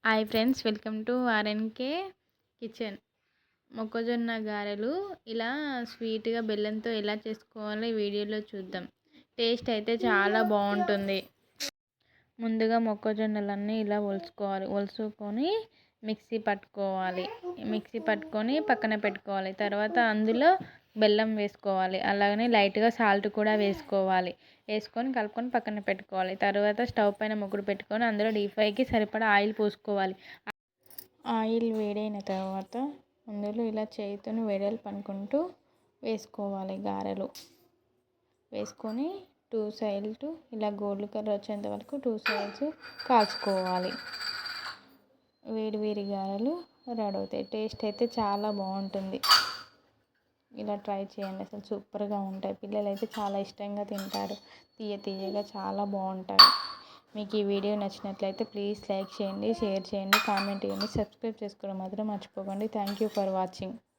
Hi friends, welcome to RNK kitchen. మొక్కజొన్న గారెలు ఇలా స్వీట్గా బెల్లంతో ఎలా చేసుకోవాలో ఈ వీడియోలో చూద్దాం. టేస్ట్ అయితే చాలా బాగుంటుంది. ముందుగా మొక్కజొన్నలన్నీ ఇలా ఒలుచుకొని మిక్సీ పట్టుకొని పక్కన పెట్టుకోవాలి. తర్వాత అందులో బెల్లం వేసుకోవాలి. అలాగనే లైట్గా సాల్ట్ కూడా వేసుకొని కలుపుకొని పక్కన పెట్టుకోవాలి. తర్వాత స్టవ్ పైన ముగ్గురు పెట్టుకొని అందులో డీప్ ఫ్రైకి సరిపడా ఆయిల్ పోసుకోవాలి. ఆయిల్ వేడైన తర్వాత అందులో ఇలా చేతిని వెడల్పు అనుకుంటూ వేసుకోవాలి. గారెలు వేసుకొని 2 సైడ్స్ ఇలా గోల్డ్ కలర్ వచ్చేంత వరకు 2 సైడ్స్ కాల్చుకోవాలి. వేడి గారెలు రెడీ అవుతాయి. టేస్ట్ అయితే చాలా బాగుంటుంది. ఇలా ట్రై చేయండి, అసలు సూపర్గా ఉంటాయి. పిల్లలు అయితే చాలా ఇష్టంగా తింటారు. తీయగా చాలా బాగుంటాయి. మీకు ఈ వీడియో నచ్చినట్లయితే ప్లీజ్ లైక్ చేయండి, షేర్ చేయండి, కామెంట్ చేయండి, సబ్స్క్రైబ్ చేసుకోవడం మాత్రం మర్చిపోకండి. Thank you for watching.